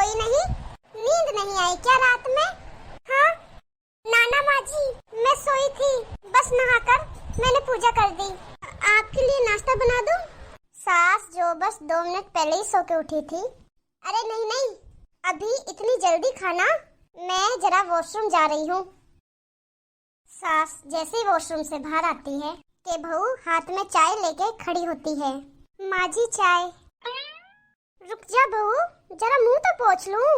सोई नहीं? नींद नहीं आई क्या रात में? हाँ नाना माँ जी, मैं सोई थी, बस नहाकर मैंने पूजा कर दी। आपके लिए नाश्ता बना दूं? सास जो बस 2 मिनट पहले ही सो के उठी थी। अरे नहीं नहीं, अभी इतनी जल्दी खाना? मैं जरा वॉशरूम जा रही हूँ। सास जैसे ही वॉशरूम से बाहर आती है कि बहू हाथ में चाय लेके खड़ी होती है। माँ जी चाय। रुक जा बहू, जरा मुंह तो पोंछ लूं।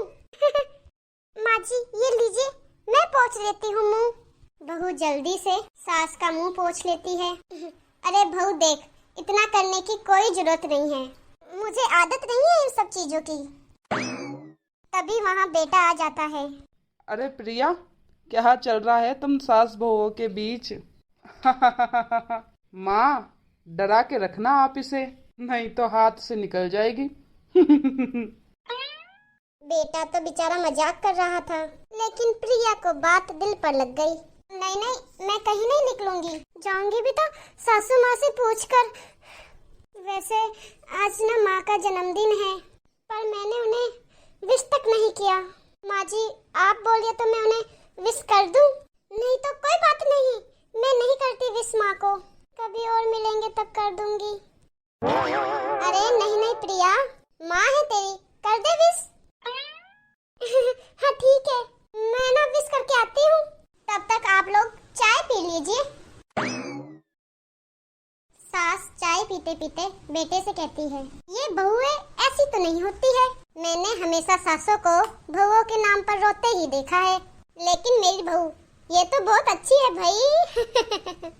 माँ जी ये लीजिए, मैं पोंछ लेती हूँ मुंह। बहू जल्दी से सास का मुंह पोंछ लेती है। अरे बहू देख, इतना करने की कोई जरूरत नहीं है, मुझे आदत नहीं है इन सब चीजों की। तभी वहाँ बेटा आ जाता है। अरे प्रिया, क्या चल रहा है तुम सास बहुओं के बीच? माँ, डरा के रखना आप इसे, नहीं तो हाथ से निकल जाएगी। बेटा तो बेचारा मजाक कर रहा था, लेकिन प्रिया को बात दिल पर लग गई। नहीं नहीं, मैं कहीं नहीं निकलूंगी, जाऊंगी भी तो सासू माँ से पूछकर। वैसे आज ना माँ का जन्मदिन है, पर मैंने उन्हें विश तक नहीं किया। माँ जी आप बोलिए तो मैं उन्हें विश कर दूं? नहीं तो कोई बात नहीं, मैं नहीं करती विश माँ को, कभी और मिलेंगे तब कर दूंगी। अरे नहीं नहीं प्रिया, माँ है तेरी, कर दे विश। हाँ ठीक है, मैं ना विश करके आती हूँ, तब तक आप लोग चाय पी लीजिए। सास चाय पीते पीते बेटे से कहती है, ये बहुएं ऐसी तो नहीं होती है, मैंने हमेशा सासों को बहुओं के नाम पर रोते ही देखा है, लेकिन मेरी बहू ये तो बहुत अच्छी है भाई।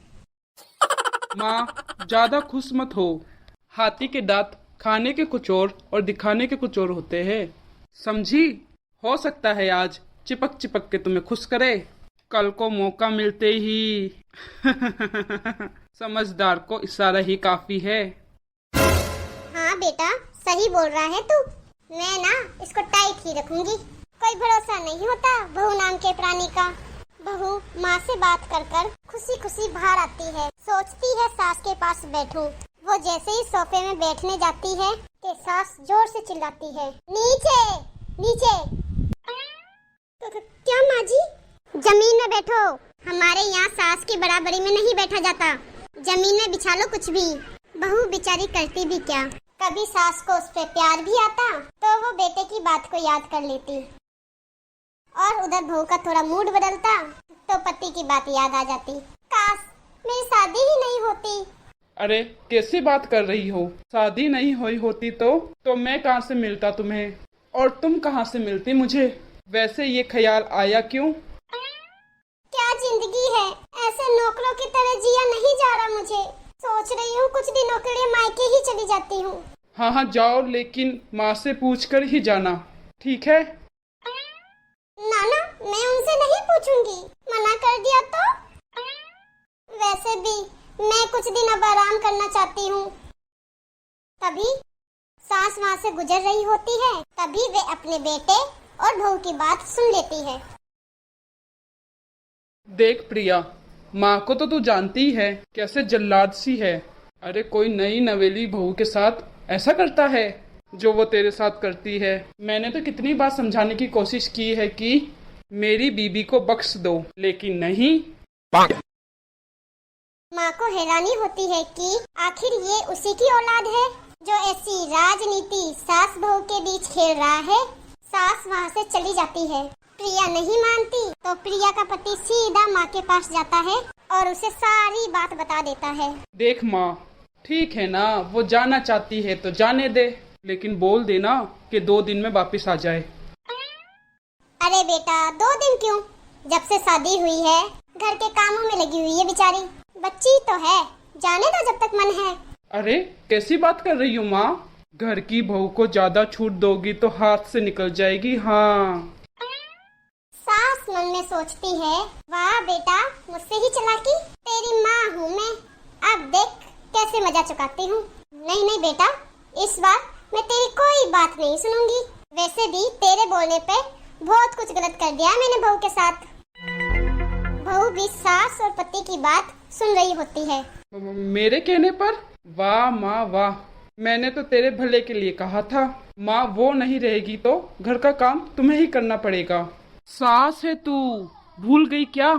माँ, ज्यादा खुश मत हो। हाथी के दांत खाने के कुछ और दिखाने के कुछ और होते हैं, समझी? हो सकता है आज चिपक चिपक के तुम्हें खुश करे, कल को मौका मिलते ही। समझदार को इशारा ही काफी है। हाँ बेटा सही बोल रहा है तू, मैं ना इसको टाइट ही रखूंगी, कोई भरोसा नहीं होता बहू नाम के प्राणी का। बहू माँ से बात कर कर खुशी खुशी बाहर आती है, सोचती है सास के पास बैठूं। वो जैसे ही सोफे में बैठने जाती है कि सास जोर से चिल्लाती है, नीचे नीचे। क्या माँ जी? जमीन में बैठो, हमारे यहाँ सास की बराबरी में नहीं बैठा जाता, जमीन में बिछा लो कुछ भी। बहू बेचारी करती भी क्या, कभी सास को उस पे प्यार भी आता तो वो बेटे की बात को याद कर लेती, और उधर बहू का थोड़ा मूड बदलता तो पति की बात याद आ जाती। काश मेरी शादी ही नहीं होती। अरे कैसी बात कर रही हो? शादी नहीं हुई होती तो मैं कहाँ से मिलता तुम्हें, और तुम कहाँ से मिलती मुझे? वैसे ये ख्याल आया क्यों? क्या जिंदगी है, ऐसे नौकरों की तरह जिया नहीं जा रहा मुझे। सोच रही हूँ कुछ दिनों के लिए मायके ही चली जाती हूँ। हाँ हाँ जाओ, लेकिन माँ से पूछकर ही जाना, ठीक है? नाना मैं उनसे नहीं पूछूंगी, मना कर दिया तो? वैसे भी मैं कुछ दिन अब आराम करना चाहती हूँ। तभी सास वहाँ से गुजर रही होती है, तभी वे अपने बेटे और बहू की बात सुन लेती है। देख प्रिया, माँ को तो तू जानती ही है कैसे जल्लाद सी है। अरे कोई नई नवेली बहू के साथ ऐसा करता है जो वो तेरे साथ करती है। मैंने तो कितनी बार समझाने की कोशिश की है कि मेरी बीबी को बख्श दो, लेकिन नहीं। माँ को हैरानी होती है कि आखिर ये उसी की औलाद है जो ऐसी राजनीति सास बहू के बीच खेल रहा है। सास वहाँ से चली जाती है, प्रिया नहीं मानती तो प्रिया का पति सीधा माँ के पास जाता है और उसे सारी बात बता देता है। देख माँ, ठीक है ना, वो जाना चाहती है तो जाने दे, लेकिन बोल देना कि 2 दिन में वापस आ जाए। अरे बेटा 2 दिन क्यों, जब से शादी हुई है घर के कामों में लगी हुई है बेचारी, बच्ची तो है, जाने दो जब तक मन है। अरे कैसी बात कर रही हो माँ? घर की बहू को ज्यादा छूट दोगी तो हाथ से निकल जाएगी। हाँ सास मन में सोचती है, वाह बेटा मुझसे ही चालाकी, तेरी माँ हूँ मैं, अब देख कैसे मजा चुकाती हूँ। नहीं नहीं बेटा, इस बार मैं तेरी कोई बात नहीं सुनूंगी। वैसे भी तेरे बोलने पे बहुत कुछ गलत कर दिया मैंने बहू के साथ। बहू भी सास और पति की बात सुन रही होती है। मेरे कहने पर? वाह माँ वाह, मैंने तो तेरे भले के लिए कहा था। माँ वो नहीं रहेगी तो घर का काम तुम्हें ही करना पड़ेगा। सास है तू, भूल गई क्या?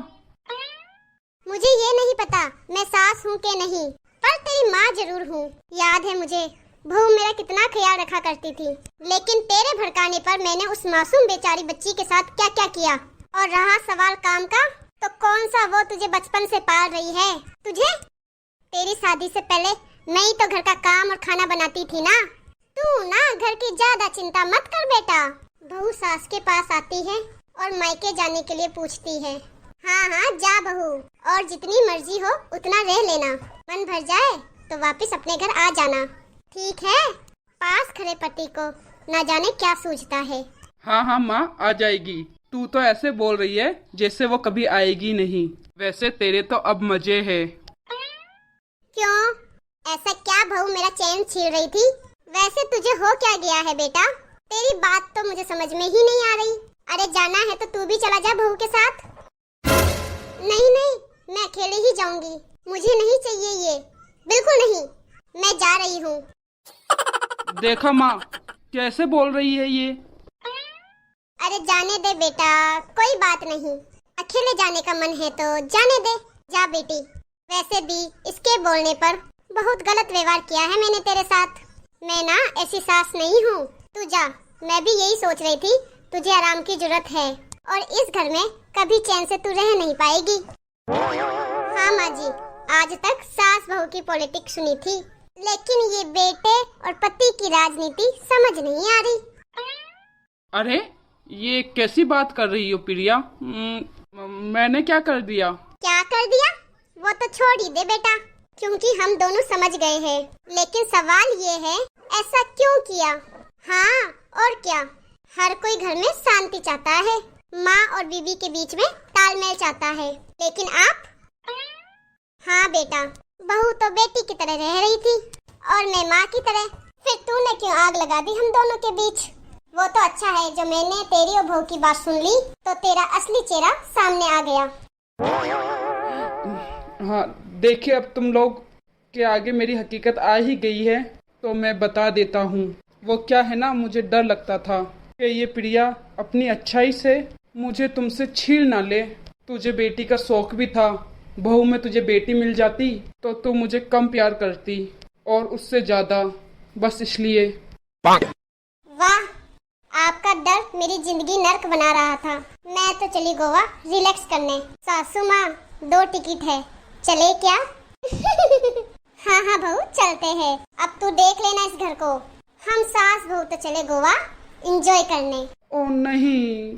मुझे ये नहीं पता मैं सास हूँ कि नहीं, पर तेरी माँ जरूर हूँ। याद है मुझे बहू मेरा कितना ख्याल रखा करती थी, लेकिन तेरे भड़काने पर मैंने उस मासूम बेचारी बच्ची के साथ क्या क्या किया। और रहा सवाल काम का, तो कौन सा वो तुझे बचपन से पाल रही है। तुझे तेरी शादी से पहले मैं ही तो घर का काम और खाना बनाती थी ना। तू ना घर की ज्यादा चिंता मत कर बेटा। बहू सास के पास आती है और मायके जाने के लिए पूछती है। हाँ हाँ जा बहू, और जितनी मर्जी हो उतना रह लेना। मन भर जाए तो वापस अपने घर आ जाना, ठीक है? पास खड़े पति को ना जाने क्या सूझता है। हाँ हाँ माँ आ जाएगी। तू तो ऐसे बोल रही है जैसे वो कभी आएगी नहीं। वैसे तेरे तो अब मजे है। क्यों, ऐसा क्या बहू मेरा चैन छीन रही थी? वैसे तुझे हो क्या गया है बेटा? तेरी बात तो मुझे समझ में ही नहीं आ रही। अरे जाना है तो तू भी चला जा बहू के साथ। नहीं नहीं, मैं अकेले ही जाऊंगी। मुझे नहीं चाहिए ये, बिल्कुल नहीं। मैं जा रही हूँ। देखा माँ कैसे बोल रही है ये। अरे जाने दे बेटा, कोई बात नहीं। अकेले जाने का मन है तो जाने दे। जा बेटी। वैसे भी इसके बोलने पर बहुत गलत व्यवहार किया है मैंने तेरे साथ। मैं ना ऐसी सास नहीं हूँ। तू जा। मैं भी यही सोच रही थी, तुझे आराम की जरूरत है और इस घर में कभी चैन से तू रह नहीं पाएगी। हाँ माँ जी, आज तक सास बहू की पॉलिटिक्स सुनी थी, लेकिन ये बेटे और पति की राजनीति समझ नहीं आ रही। अरे ये कैसी बात कर रही हो प्रिया? मैंने क्या कर दिया? क्या कर दिया वो तो छोड़ ही दे बेटा, क्योंकि हम दोनों समझ गए हैं। लेकिन सवाल ये है, ऐसा क्यों किया? हाँ और क्या, हर कोई घर में शांति चाहता है, माँ और बीवी के बीच में तालमेल चाहता है, लेकिन आप? हाँ बेटा, बहू तो बेटी की तरह रह रही थी और मैं माँ की तरह। फिर तूने क्यों आग लगा दी हम दोनों के बीच? वो तो अच्छा है जो मैंने तेरी और बहू की बात सुन ली, तो तेरा असली चेहरा सामने आ गया। हाँ देखिए, अब तुम लोग के आगे मेरी हकीकत आ ही गई है तो मैं बता देता हूँ। वो क्या है ना, मुझे डर लगता था कि ये प्रिया अपनी अच्छाई से मुझे तुमसे छीन ना ले। तुझे बेटी का शौक भी था, बहू में तुझे बेटी मिल जाती तो तू मुझे कम प्यार करती और उससे ज्यादा, बस इसलिए। वाह, आपका डर मेरी जिंदगी नर्क बना रहा था। मैं तो चली गोवा रिलैक्स करने। सासू माँ 2 टिकट है, चले क्या? हाँ हाँ बहू चलते हैं। अब तू देख लेना इस घर को। हम सास बहू तो चले गोवा एंजॉय करने। ओ नहीं,